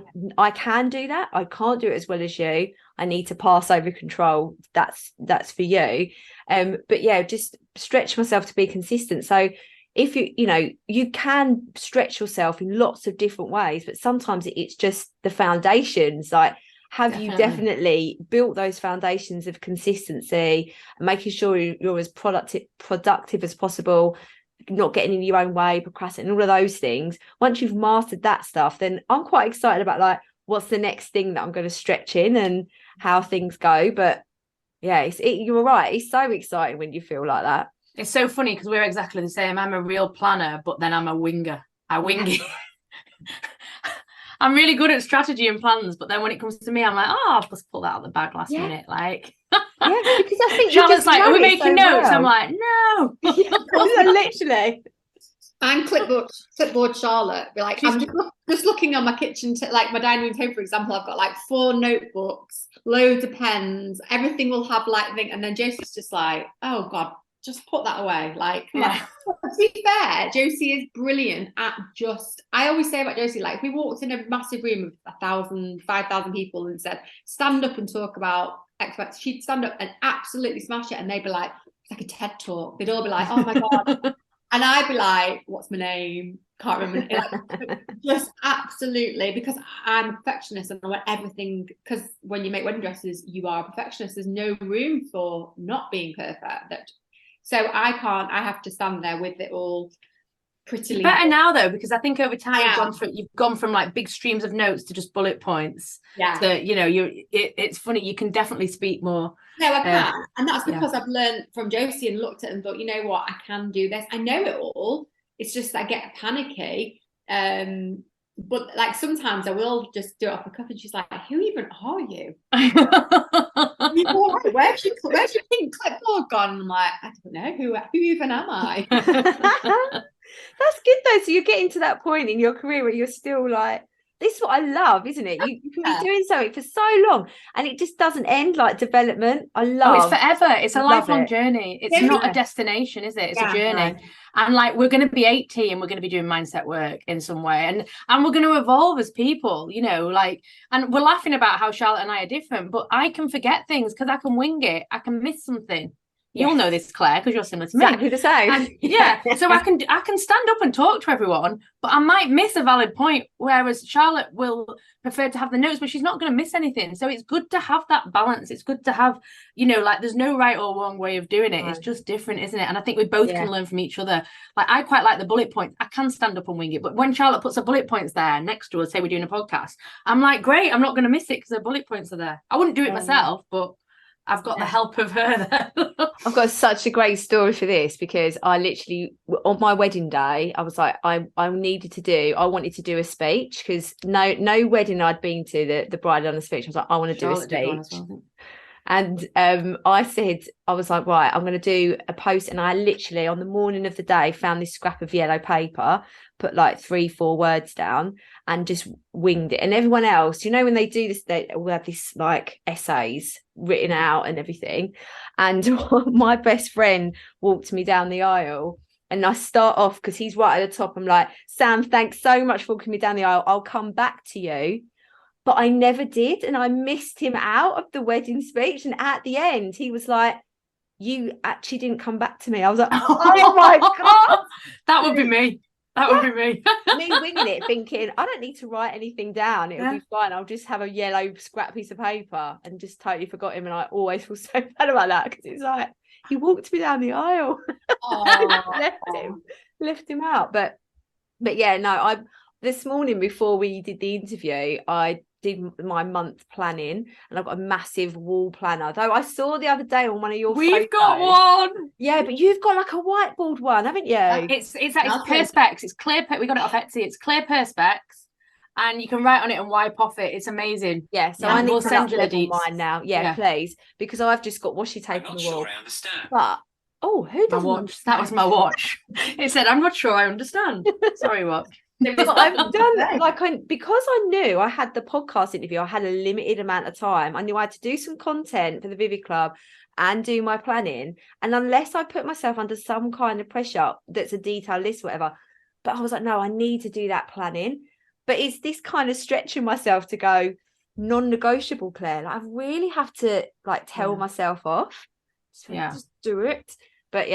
can do that, I can't do it as well as you, I need to pass over control, that's for you. But just stretch myself to be consistent. So if you can stretch yourself in lots of different ways, but sometimes it's just the foundations. Like, have you definitely built those foundations of consistency and making sure you're as productive as possible, not getting in your own way, procrastinating, all of those things. Once you've mastered that stuff, then I'm quite excited about what's the next thing that I'm going to stretch in and how things go. But you're right, it's so exciting when you feel like that. It's so funny because we're exactly the same. I'm a real planner, but then I'm a winger. I wing it. I'm really good at strategy and plans, but then when it comes to me, I'm like, I'll just pull that out of the bag last minute. Like, because I think Charlotte's like, are we making notes? Well. I'm like, no. Literally. I'm clipboard Charlotte. Be like, I'm just looking on my kitchen, like my dining room table, for example. I've got like 4 notebooks, loads of pens. Everything will have like thing. And then Josie's just like, oh God, just put that away. Like, to be fair, Josie is brilliant at I always say about Josie, like if we walked in a massive room of 1,000, 5,000 people and said, stand up and talk about X, she'd stand up and absolutely smash it. And they'd be like, it's like a TED talk. They'd all be like, oh my God. And I'd be like, what's my name? Can't remember. Just absolutely, because I'm a perfectionist and I want everything, because when you make wedding dresses, you are a perfectionist. There's no room for not being perfect. So I have to stand there with it all prettily. Better now though, because I think over time you've gone from like big streams of notes to just bullet points. Yeah. So, it's funny, you can definitely speak more. No, I can. And that's because I've learned from Josie and looked at it and thought, you know what, I can do this. I know it all. It's just I get panicky. But like sometimes I will just do it off the cuff and she's like, who even are you? Where's your pink clipboard gone? I'm like, I don't know. Who even am I? That's good though. So you're getting to that point in your career where you're still like, this is what I love, isn't it? You can be doing something for so long and it just doesn't end, like development. I love it's forever. It's a lifelong journey. It's not a destination, is it? It's a journey. Right. And like we're going to be 80 and we're going to be doing mindset work in some way. And we're going to evolve as people, and we're laughing about how Charlotte and I are different, but I can forget things because I can wing it. I can miss something. You'll know this, Claire, because you're similar to me. Exactly the same. And, so I can stand up and talk to everyone, but I might miss a valid point, whereas Charlotte will prefer to have the notes, but she's not going to miss anything. So it's good to have that balance. It's good to have, there's no right or wrong way of doing it. It's just different, isn't it? And I think we both can learn from each other. Like I quite like the bullet points. I can stand up and wing it, but when Charlotte puts her bullet points there next to us, say we're doing a podcast, I'm like, great, I'm not going to miss it because her bullet points are there. I wouldn't do it myself, but I've got the help of her there. I've got such a great story for this because I literally, on my wedding day, I was like, I wanted to do a speech because no wedding I'd been to, the bride on the speech. I was like, I want to do a speech. And I was like, right, I'm going to do a post. And I literally, on the morning of the day, found this scrap of yellow paper, put like 3-4 words down and just winged it. And everyone else, when they do this, they will have this like essays written out and everything. And my best friend walked me down the aisle. And I start off, because he's right at the top, I'm like, Sam, thanks so much for walking me down the aisle. I'll come back to you. But I never did. And I missed him out of the wedding speech. And at the end, he was like, you actually didn't come back to me. I was like, oh my God. That would be me. That would be me. Me winging it, thinking, I don't need to write anything down. It'll be fine. I'll just have a yellow scrap piece of paper, and just totally forgot him. And I always feel so bad about that because it's like, he walked me down the aisle. left him out. But yeah, no, this morning before we did the interview, I did my month planning, and I've got a massive wall planner. Though I saw the other day on one of your We've photos, got one. Yeah, but you've got like a whiteboard one, haven't you? It's perspex. It's clear. We got it off Etsy. It's clear perspex, and you can write on it and wipe off it. It's amazing. Yeah, so I need to send you mine now. Yeah, please, because I've just got washi tape on the wall. I understand. But who doesn't? My watch. That was my watch. It said, "I'm not sure I understand." Sorry, watch. But I've done that because I knew I had the podcast interview. I had a limited amount of time. I knew I had to do some content for the Vivi Club and do my planning. And unless I put myself under some kind of pressure, that's a detailed list, whatever. But I was like, no, I need to do that planning. But it's this kind of stretching myself to go non-negotiable, Claire. Like I really have to tell myself off. Just do it. But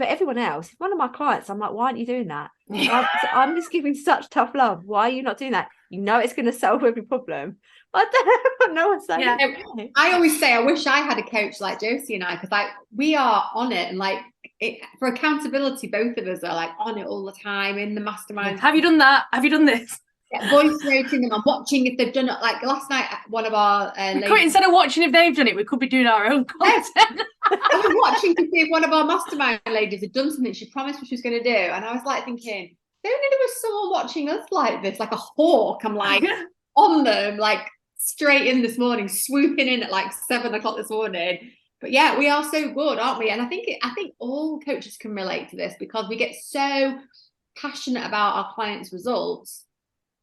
everyone else, one of my clients, I'm like, why aren't you doing that? I'm just giving such tough love. Why are you not doing that? It's going to solve every problem. I don't know what's saying. Yeah. I always say, I wish I had a coach like Josie and I, because we are on it, and for accountability, both of us are on it all the time in the mastermind. Have you done that? Have you done this? Voice noting them. I'm watching if they've done it. Like last night, one of our instead of watching if they've done it, we could be doing our own content. I was watching to see if one of our mastermind ladies had done something she promised she was going to do, and I was thinking, if only there was someone watching us like this, like a hawk. I'm on them, straight in this morning, swooping in at 7 o'clock this morning. But yeah, we are so good, aren't we? And I think all coaches can relate to this, because we get so passionate about our clients' results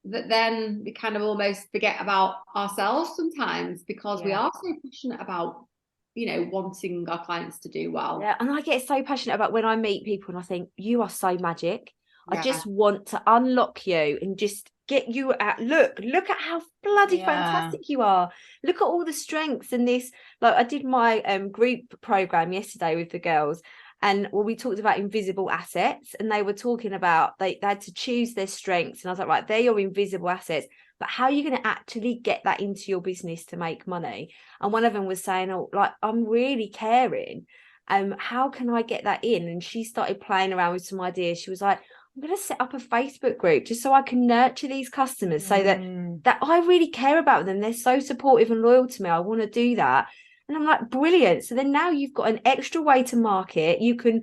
that then we kind of almost forget about ourselves sometimes, because we are so passionate about, you know, wanting our clients to do well. Yeah, and I get so passionate about when I meet people and I think, you are so magic. Yeah. I just want to unlock you and just get you at look at how bloody fantastic you are. Look at all the strengths and this. Like, I did my group program yesterday with the girls, and we talked about invisible assets, and they were talking about they had to choose their strengths, and I was like, right, they're your invisible assets, but how are you going to actually get that into your business to make money? And one of them was saying, oh, like, I'm really caring, how can I get that in? And she started playing around with some ideas. She was like, I'm going to set up a Facebook group just so I can nurture these customers, so that I really care about them. They're so supportive and loyal to me. I want to do that. And I'm like, brilliant. So then now you've got an extra way to market. You can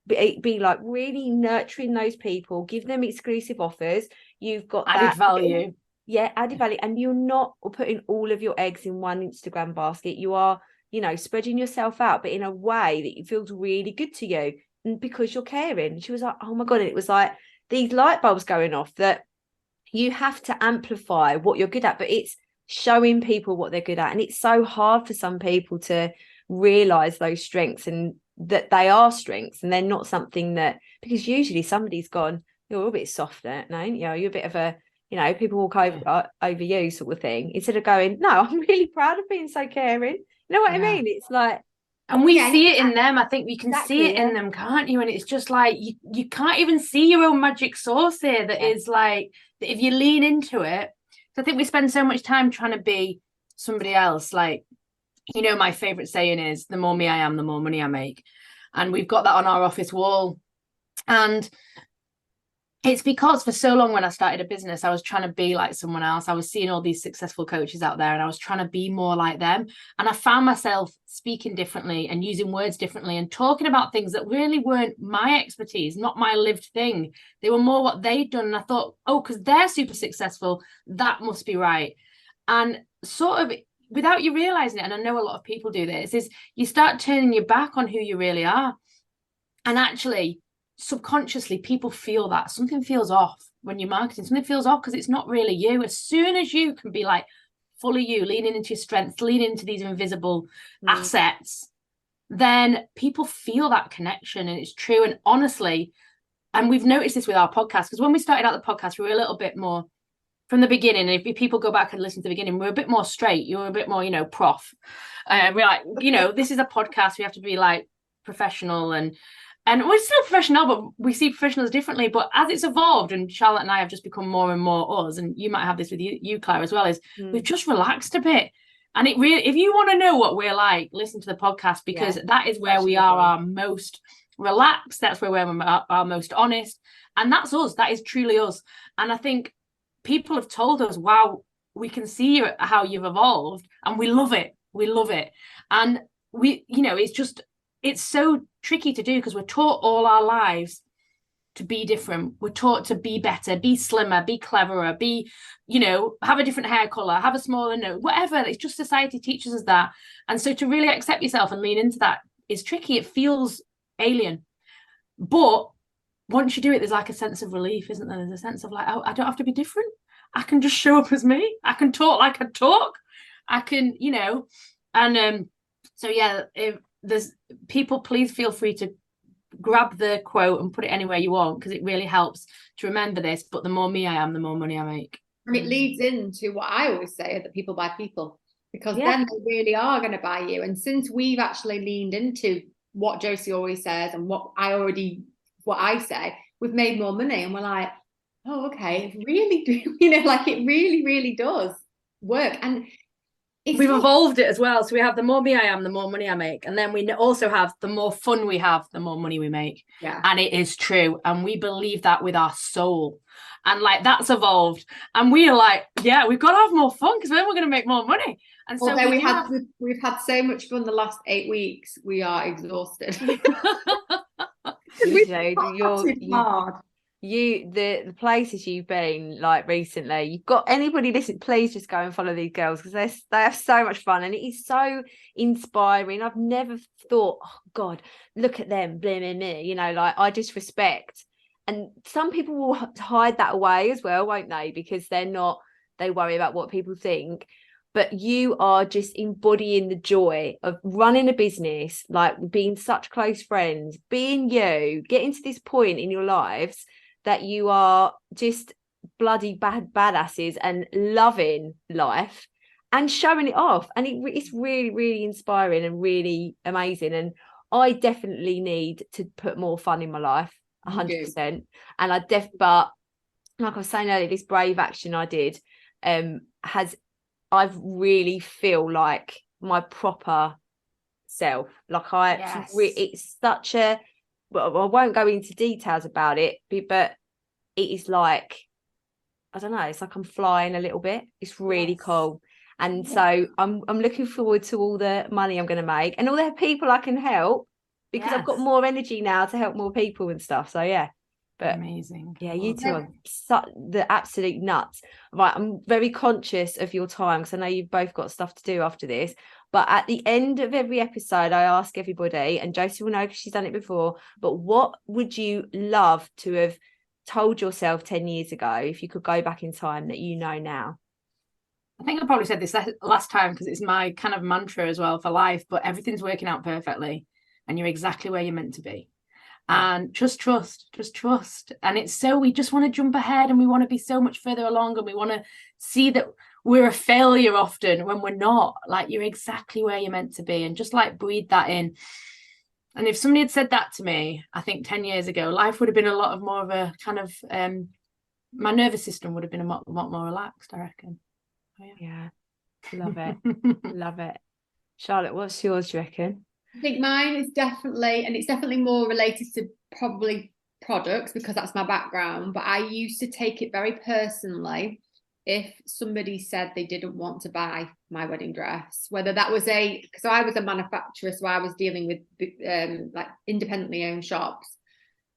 be like really nurturing those people, give them exclusive offers. You've got added value. Yeah, added value. And you're not putting all of your eggs in one Instagram basket. You are, you know, spreading yourself out, but in a way that it feels really good to you. And because you're caring. She was like, oh my God. And it was like these light bulbs going off, that you have to amplify what you're good at, but it's showing people what they're good at. And it's so hard for some people to realize those strengths, and that they are strengths and they're not something that, because usually somebody's gone, you're a bit softer, no, you know, you're a bit of a, you know, people walk over you sort of thing, instead of going, no, I'm really proud of being so caring. You know what I mean? It's like, and we see it in them. I think we can see it in them, can't you? And it's just like you can't even see your own magic sauce here that is like, that if you lean into it. So I think we spend so much time trying to be somebody else. Like, you know, my favorite saying is, the more me I am, the more money I make. And we've got that on our office wall. And it's because for so long when I started a business, I was trying to be like someone else. I was seeing all these successful coaches out there and I was trying to be more like them. And I found myself speaking differently and using words differently and talking about things that really weren't my expertise, not my lived thing. They were more what they'd done. And I thought, oh, because they're super successful, that must be right. And sort of without you realizing it, and I know a lot of people do this, is you start turning your back on who you really are. And actually, subconsciously, people feel that something feels off when you're marketing. Something feels off because it's not really you. As soon as you can be like fully you, leaning into your strengths, leaning into these invisible assets, then people feel that connection. And it's true. And honestly, and we've noticed this with our podcast, because when we started out the podcast, we were a little bit more from the beginning. And if people go back and listen to the beginning, we're a bit more straight. You're a bit more, you know, prof. We're like, you know, this is a podcast. We have to be like professional, and we're still professional, but we see professionals differently. But as it's evolved, and Charlotte and I have just become more and more us, and you might have this with you Claire, as well, is we've just relaxed a bit. And it really, if you want to know what we're like, listen to the podcast, because that is where we are our most relaxed. That's where we're our most honest. And that's us. That is truly us. And I think people have told us, wow, we can see how you've evolved, and we love it. We love it. And we, you know, it's so tricky to do, because we're taught all our lives to be different. We're taught to be better, be slimmer, be cleverer, be, you know, have a different hair color, have a smaller nose, whatever. It's just society teaches us that. And so to really accept yourself and lean into that is tricky. It feels alien. But once you do it, there's like a sense of relief, isn't there? There's a sense of like, oh, I don't have to be different. I can just show up as me. I can talk like I talk. I can, you know, and so yeah, if there's people, please feel free to grab the quote and put it anywhere you want, because it really helps to remember this. But the more me I am, the more money I make. And it leads into what I always say, that people buy people, because then they really are going to buy you. And since we've actually leaned into what Josie always says and what I say, we've made more money. And we're like, oh, okay, it really do, you know, like it really, really does work. And we've evolved it as well. So we have the more me I am, the more money I make. And then we also have the more fun we have, the more money we make. Yeah. And it is true. And we believe that with our soul. And like, that's evolved. And we are like, yeah, we've got to have more fun, because then we're going to make more money. And so we've had so much fun the last 8 weeks. We are exhausted. The places you've been like recently, you've got anybody listen, please just go and follow these girls, because they have so much fun and it is so inspiring. I've never thought, oh God, look at them, blah, blah, blah. You know, like I just respect and some people will hide that away as well, won't they? Because they worry about what people think. But you are just embodying the joy of running a business, like being such close friends, being you, getting to this point in your lives that you are just bloody badasses and loving life and showing it off. And it's really, really inspiring and really amazing. And I definitely need to put more fun in my life, 100%. And but like I was saying earlier, this brave action I did I've really feel like my proper self. Like it's such a, well, I won't go into details about it, but it is like, I don't know, it's like I'm flying a little bit. It's really cool. And so I'm looking forward to all the money I'm going to make and all the people I can help, because I've got more energy now to help more people and stuff. So yeah. But amazing. Yeah, you two are the absolute nuts. Right, I'm very conscious of your time because I know you've both got stuff to do after this. But at the end of every episode, I ask everybody, and Josie will know because she's done it before, but what would you love to have told yourself 10 years ago if you could go back in time that you know now? I think I probably said this last time because it's my kind of mantra as well for life, but everything's working out perfectly and you're exactly where you're meant to be. And just trust. And it's so, we just want to jump ahead and we want to be so much further along and we want to see that we're a failure often when we're not. Like, you're exactly where you're meant to be, and just like breathe that in. And if somebody had said that to me, I think 10 years ago, life would have been a lot of more of a kind of, my nervous system would have been a lot more relaxed, I reckon. Oh, yeah. Love it. Love it. Charlotte, what's yours, do you reckon? I think mine is definitely, and it's definitely more related to probably products because that's my background, but I used to take it very personally if somebody said they didn't want to buy my wedding dress, whether that was so I was a manufacturer, so I was dealing with like independently owned shops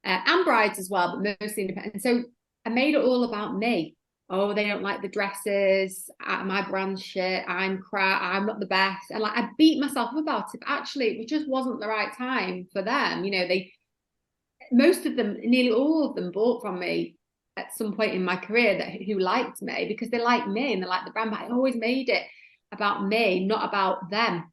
and brides as well, but mostly independent. So I made it all about me. Oh, they don't like the dresses, my brand shit, I'm crap, I'm not the best. And like, I beat myself up about it, but actually it just wasn't the right time for them. You know, most of them, nearly all of them bought from me at some point in my career who liked me because they like me and they like the brand, but I always made it about me, not about them,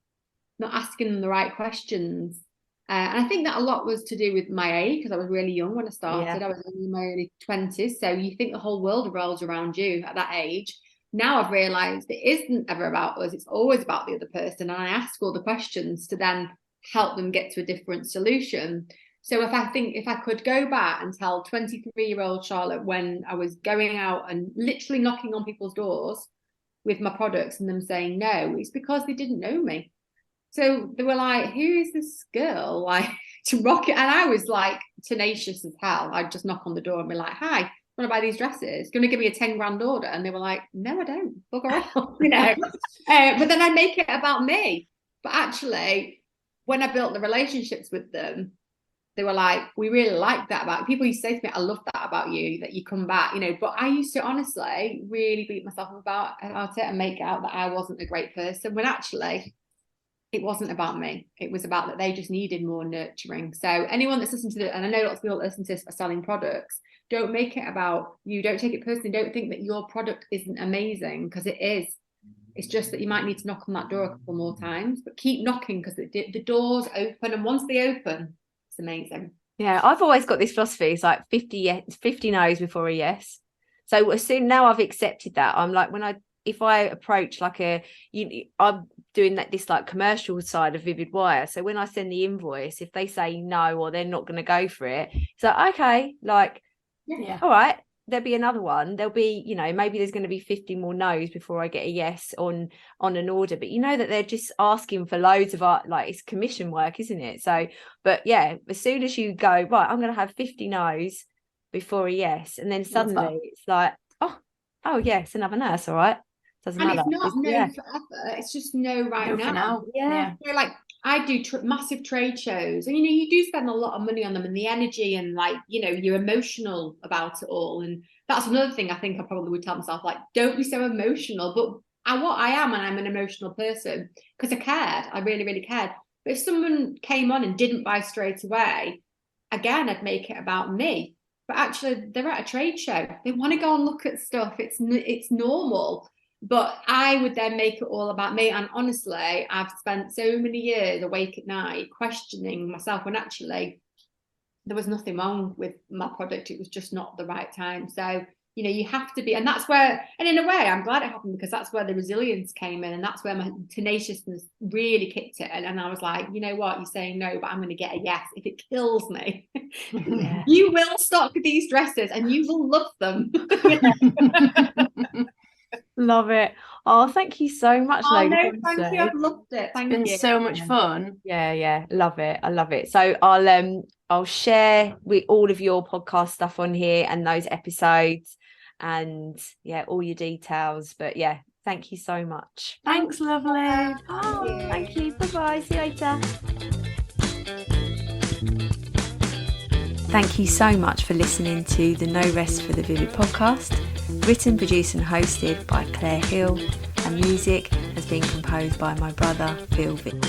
not asking them the right questions. And I think that a lot was to do with my age because I was really young when I started. I was in my early 20s. So you think the whole world revolves around you at that age. Now I've realised it isn't ever about us. It's always about the other person. And I ask all the questions to then help them get to a different solution. So if I could go back and tell 23-year-old Charlotte when I was going out and literally knocking on people's doors with my products and them saying no, it's because they didn't know me. So they were like, who is this girl? Like, to rock it. And I was like tenacious as hell. I'd just knock on the door and be like, hi, want to buy these dresses? Going to give me a 10 grand order? And they were like, no, I don't. Bugger off, you know. But then I make it about me. But actually, when I built the relationships with them, they were like, we really like that about you. People used to say to me, I love that about you, that you come back, you know. But I used to honestly really beat myself up about it and make out that I wasn't a great person, when actually it wasn't about me. It was about that they just needed more nurturing. So anyone that's listening to it, and I know lots of people that listen to this are selling products, don't make it about you. Don't take it personally. Don't think that your product isn't amazing, because it is. It's just that you might need to knock on that door a couple more times, but keep knocking because the doors open, and once they open, it's amazing. Yeah, I've always got this philosophy. It's like 50 no's before a yes. So as soon now I've accepted that, I'm like, if I approach like I'm doing this like commercial side of Vivid Wire. So when I send the invoice, if they say no or they're not going to go for it, it's like, okay, like, all right, there'll be another one. There'll be, you know, maybe there's going to be 50 more no's before I get a yes on an order. But you know that they're just asking for loads of like, it's commission work, isn't it? So, but yeah, as soon as you go, right, I'm going to have 50 no's before a yes, and then suddenly it's like, oh yes, another no, that's all right. Doesn't matter. It's not no forever. It's just no right now. Yeah. So like I do massive trade shows, and you know, you do spend a lot of money on them, and the energy, and like, you know, you're emotional about it all. And that's another thing I think I probably would tell myself, like, don't be so emotional. But I am, and I'm an emotional person because I cared. I really, really cared. But if someone came on and didn't buy straight away, again, I'd make it about me. but actually they're at a trade show. They want to go and look at stuff. It's normal. But I would then make it all about me. And honestly, I've spent so many years awake at night questioning myself when actually there was nothing wrong with my product. It was just not the right time. So, you know, you have to be, and that's where, and in a way, I'm glad it happened, because that's where the resilience came in, and that's where my tenaciousness really kicked it. And I was like, you know what, you're saying no, but I'm going to get a yes if it kills me. Yeah. You will stock these dresses and you will love them. Love it. Oh, thank you so much, Oh, lady. no, thank you. I've loved it. Thank you. It's been so much fun. Yeah, love it. I love it. So I'll share with all of your podcast stuff on here and those episodes, and yeah, all your details. But yeah, thank you so much. Thanks, lovely. Oh, thank you. Bye-bye. See you later. Thank you so much for listening to the No Rest for the Vivid podcast, written, produced and hosted by Claire Hill, and music has been composed by my brother, Phil Vick.